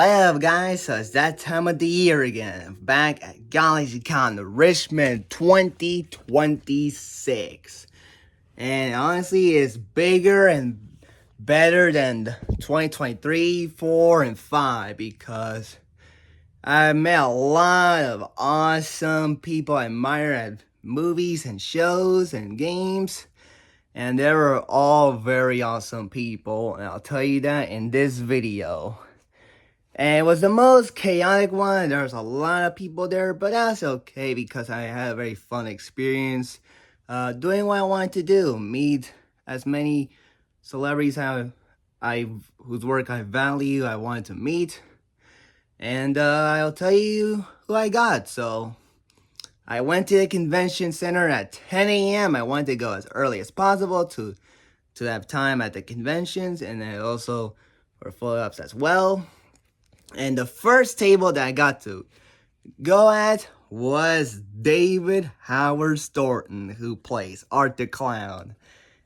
Well, guys, so it's that time of the year again. Back at Galaxycon Richmond 2026. And honestly, it's bigger and better than 2023, 4, and 5 because I met a lot of awesome people I admire at movies and shows and games. And they were all very awesome people. And I'll tell you that in this video. And it was the most chaotic one. There was a lot of people there, but that's okay because I had a very fun experience doing what I wanted to do. Meet as many celebrities whose work I value, I wanted to meet. And I'll tell you who I got. So I went to the convention center at 10 a.m. I wanted to go as early as possible to have time at the conventions, and then also for follow-ups as well. And the first table that I got to go at was David Howard Thornton, who plays Art the Clown.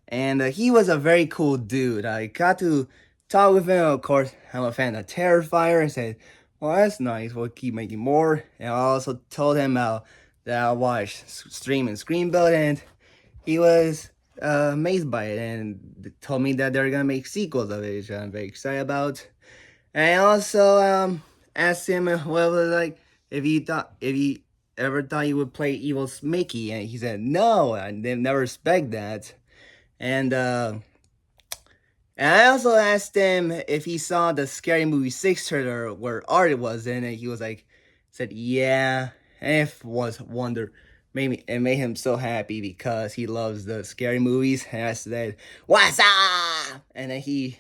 And he was a very cool dude. I got to talk with him. Of course, I'm a fan of Terrifier. I said, well, that's nice. We'll keep making more. And I also told him that I watched Stream and Screen Build, and he was amazed by it and told me that they're going to make sequels of it, which I'm very excited about. And I also asked him what it was like if he ever thought he would play Evil Mickey, and he said no, I never expect that. And I also asked him if he saw the Scary Movie 6 trailer where Art was in, and he was like, said yeah, and it was wonder. It made him so happy because he loves the scary movies. And I said, "What's up?" And then he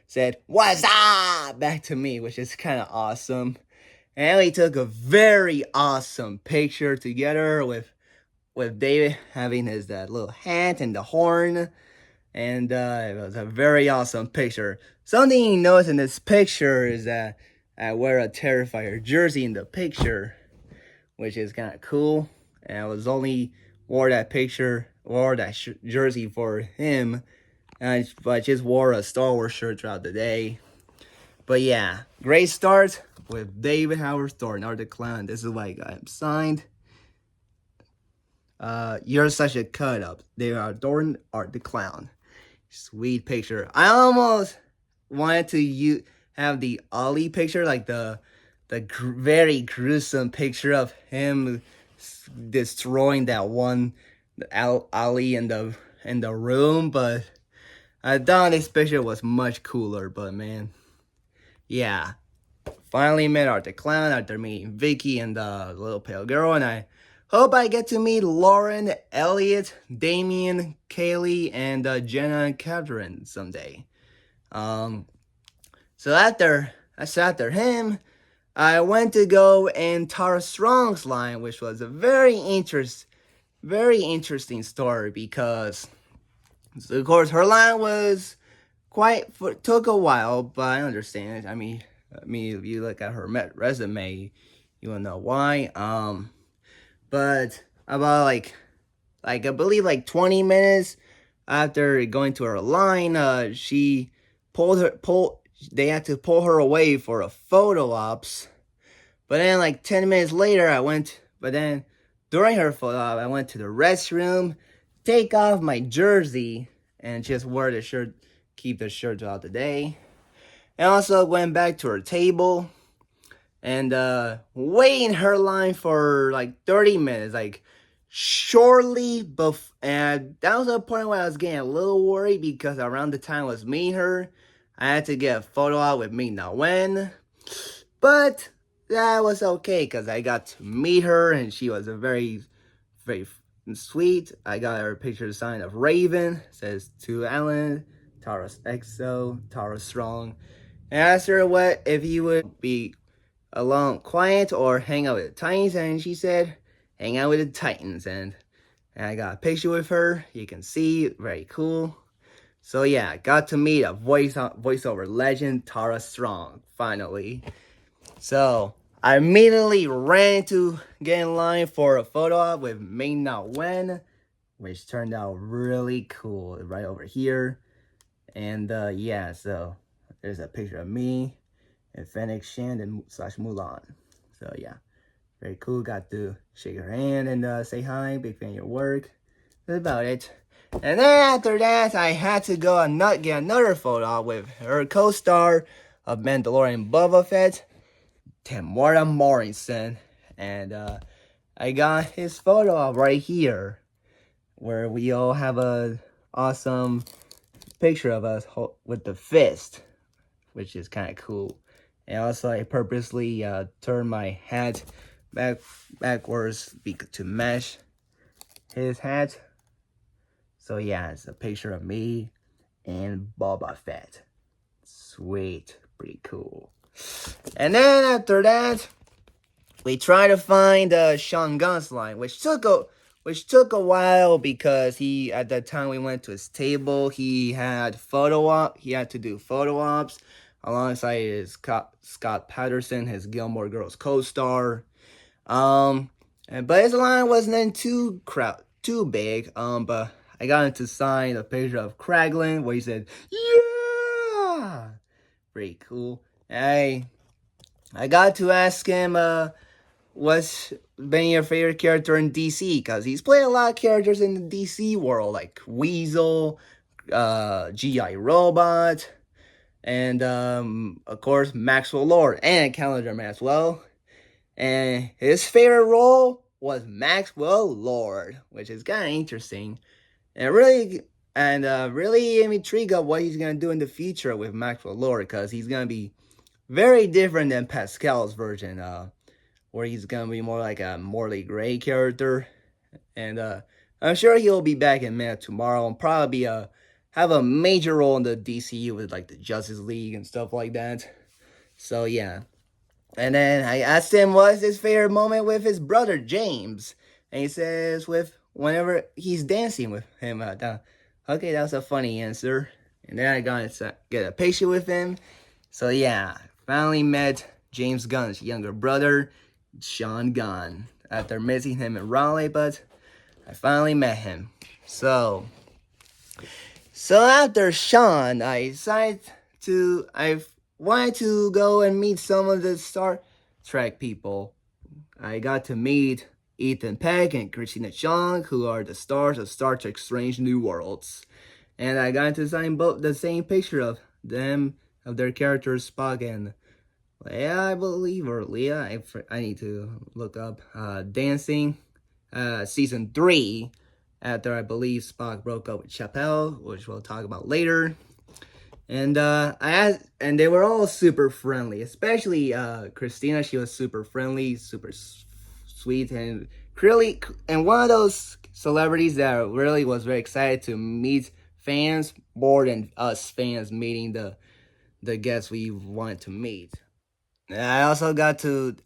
said, "What's up?" back to me, which is kind of awesome. And we took a very awesome picture together with David having his that little hat and the horn. And it was a very awesome picture. Something you notice in this picture is that I wear a Terrifier jersey in the picture, which is kind of cool. And I was only wore that jersey for him. But I just wore a Star Wars shirt throughout the day. But yeah, great start with David Howard Thornton, Art the Clown. This is why I got him signed. You're such a cut up. David Howard Thornton, Art the Clown. Sweet picture. I almost wanted to have the Ollie picture, like the very gruesome picture of him destroying that one Ollie in the room, but I thought this picture was much cooler. But man, yeah, finally met Art the Clown after meeting Vicky and the little pale girl, and I hope I get to meet Lauren, Elliot, Damien, Kaylee, and Jenna and Catherine someday. So after him, I went to go in Tara Strong's line, which was a very interesting story because, so of course, her line was took a while, but I understand. I mean, if you look at her resume, you will know why. But about like I believe like 20 minutes after going to her line, they had to pull her away for a photo ops. But then like 10 minutes later, during her photo op, I went to the restroom, take off my jersey, and just wear the shirt, keep the shirt throughout the day. And also went back to her table and wait in her line for like 30 minutes, like shortly before. And that was the point where I was getting a little worried because around the time I was meeting her, I had to get a photo out with Ming-Na. But that was okay because I got to meet her and she was a very, very sweet. I got her picture signed of Raven. It says to Alan, Tara's EXO, Tara Strong. And I asked her if you would be alone, quiet, or hang out with the Titans, and she said, hang out with the Titans. And I got a picture with her. You can see, very cool. So yeah, got to meet a voiceover legend, Tara Strong, finally. So I immediately ran to get in line for a photo op with Ming-Na, which turned out really cool, right over here. And yeah, so there's a picture of me and Fennec Shan and slash Mulan. So yeah, very cool. Got to shake her hand and say hi. Big fan of your work. That's about it. And then after that, I had to go and get another photo with her co-star of Mandalorian Boba Fett, Temuera Morrison. And I got his photo up right here, where we all have a awesome picture of us with the fist, which is kind of cool. And also, I purposely turned my hat backwards to match his hat. So yeah, it's a picture of me and Boba Fett. Sweet, pretty cool. And then after that, we tried to find Sean Gunn's line, which took a while because at that time we went to his table, he had to do photo ops alongside his Scott Patterson, his Gilmore Girls co-star. But his line wasn't too big. But I got him to sign a picture of Kraglin where he said, "Yeah!" Pretty cool. I got to ask him, what's been your favorite character in DC? Because he's played a lot of characters in the DC world, like Weasel, G.I. Robot, and of course Maxwell Lord and Calendar Maxwell. And his favorite role was Maxwell Lord, which is kind of interesting. And really I'm intrigued of what he's gonna do in the future with Maxwell Lord, because he's gonna be very different than Pascal's version, where he's gonna be more like a Morley Gray character. And I'm sure he'll be back in Man tomorrow and probably have a major role in the DCU with like the Justice League and stuff like that. So yeah. And then I asked him what's his favorite moment with his brother James, and he says whenever he's dancing with him. Okay, that was a funny answer. And then I got to get a picture with him. So yeah, finally met James Gunn's younger brother, Sean Gunn, after missing him in Raleigh, but I finally met him. So after Sean, I wanted to go and meet some of the Star Trek people. I got to meet Ethan Peck and Christina Chong, who are the stars of Star Trek Strange New Worlds. And I got to sign both the same picture of them, of their characters, Spock and Leia, I believe, or Leah. I need to look up. Dancing, season 3, after I believe Spock broke up with Chappelle, which we'll talk about later. And and they were all super friendly, especially Christina. She was super friendly, super sweet, and really, and one of those celebrities that really was very excited to meet fans more than us fans meeting the guests we wanted to meet. And I also got to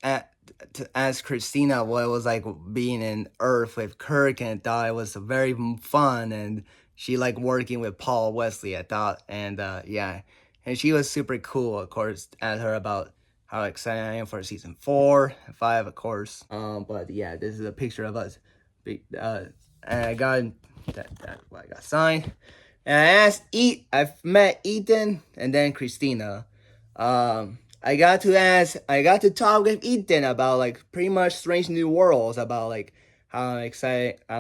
ask Christina what it was like being in Earth with Kirk, and thought it was very fun, and she liked working with Paul Wesley, I thought. And yeah, and she was super cool. Of course, asked her about how excited I am for season 4 and 5, of course. But yeah, this is a picture of us. And I got I got signed. And I've met Ethan and then Christina. I got to talk with Ethan about like pretty much Strange New Worlds, about like how I'm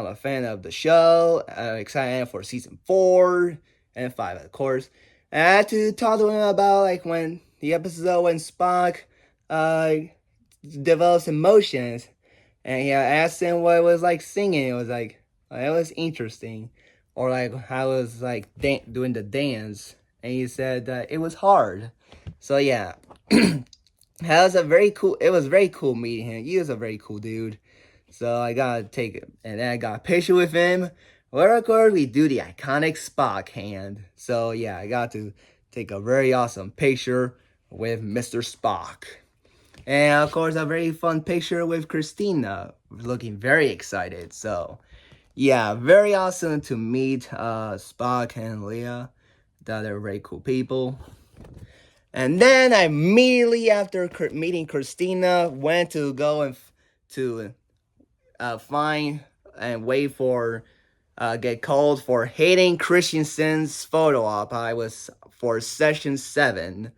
a fan of the show. I'm excited for season 4 and 5, of course. And I had to talk to him about like when the episode when Spock develops emotions, and yeah, I asked him what it was like singing. It was like it was interesting, or like how it was like doing the dance, and he said that it was hard. So yeah. It was very cool meeting him. He was a very cool dude. So I got to take it. And then I got a picture with him. Where, of course, we do the iconic Spock hand. So yeah, I got to take a very awesome picture with Mr. Spock. And of course, a very fun picture with Christina, looking very excited. So yeah, very awesome to meet Spock and Leah. Thought they were very cool people. And then I immediately after meeting Christina went to go and find and wait for get called for Hayden Christensen's photo op. I was for session 7,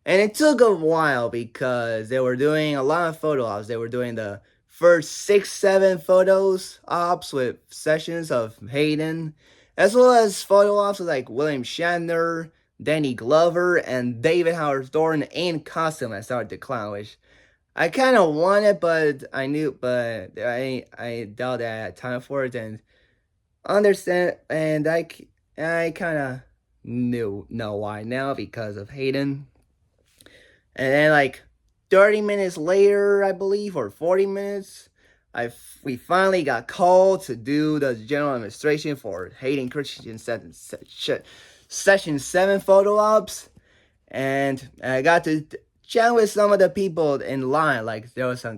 And it took a while because they were doing a lot of photo ops. They were doing the first 6, 7 photos ops with sessions of Hayden, as well as photo ops with like William Shatner, Danny Glover, and David Howard Thornton in costume as Art the Clown, which I kind of wanted, but I doubt that I had time for it, and understand, and I kind of know why now because of Hayden. And then like 30 minutes later, I believe, or 40 minutes, we finally got called to do the general administration for Hayden Christensen session 7 photo ops. And I got to chat with some of the people in line. Like there was a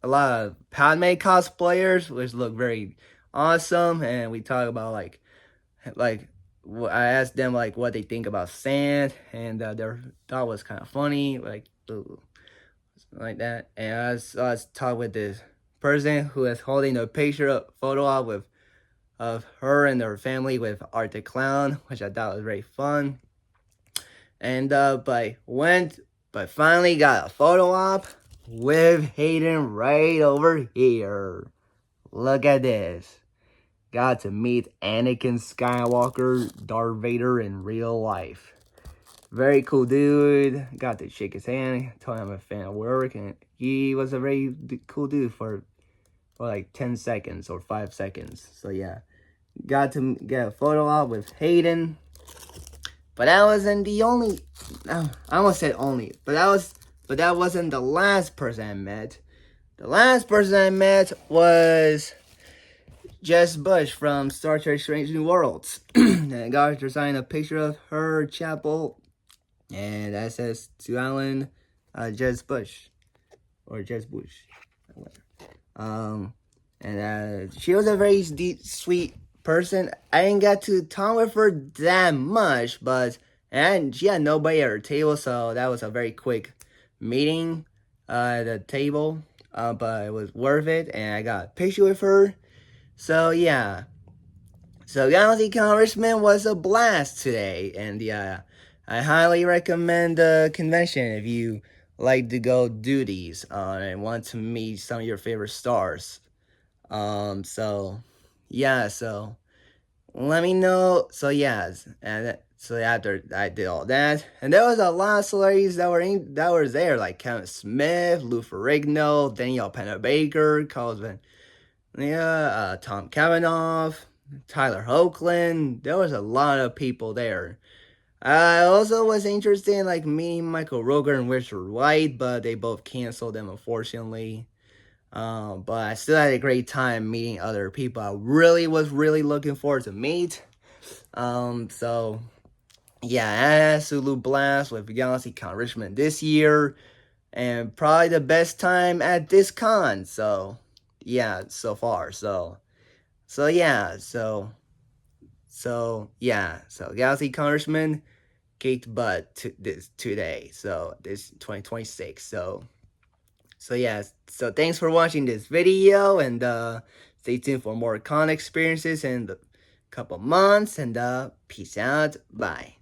lot of Padme cosplayers, which looked very awesome. And we talked about like I asked them like what they think about sand, and their thought was kind of funny, like ooh, like that. And I was talking with this person who was holding a photo op with of her and her family with Art the Clown, which I thought was very fun. And but finally got a photo op with Hayden right over here. Look at this. Got to meet Anakin Skywalker, Darth Vader in real life. Very cool dude. Got to shake his hand, told him I'm a fan of work, and he was a very cool dude for like 10 seconds or 5 seconds. So yeah, got to get a photo op with Hayden. But that wasn't the only. I almost said only, but that wasn't the last person I met. The last person I met was Jess Bush from Star Trek Strange New Worlds. And I got her to sign a picture of her chapel. And that says to Alan, Jess Bush. Or Jess Bush. And she was a very sweet person. I didn't get to talk with her that much, and she had nobody at her table, so that was a very quick meeting at the table. But it was worth it, and I got a picture with her. So yeah, so Galaxycon Richmond was a blast today, and yeah, I highly recommend the convention if you like to go do these and want to meet some of your favorite stars. So yeah, so let me know. So yes, and so after I did all that, and there was a lot of celebrities that were there, like Kevin Smith, Lou Ferrigno, Danielle Pennebaker, Cosman. Yeah, Tom Cavanaugh, Tyler Hoechlin. There was a lot of people there. I also was interested in like meeting Michael Rooker and Richard White, but they both canceled them, unfortunately. But I still had a great time meeting other people I was really looking forward to meet. So yeah, I had an absolute blast with Galaxycon Richmond this year, and probably the best time at this con. So yeah, so far. So yeah, so Galaxycon Richmond kicked butt today. So this 2026. So yeah, so thanks for watching this video, and stay tuned for more con experiences in a couple months, and peace out, bye.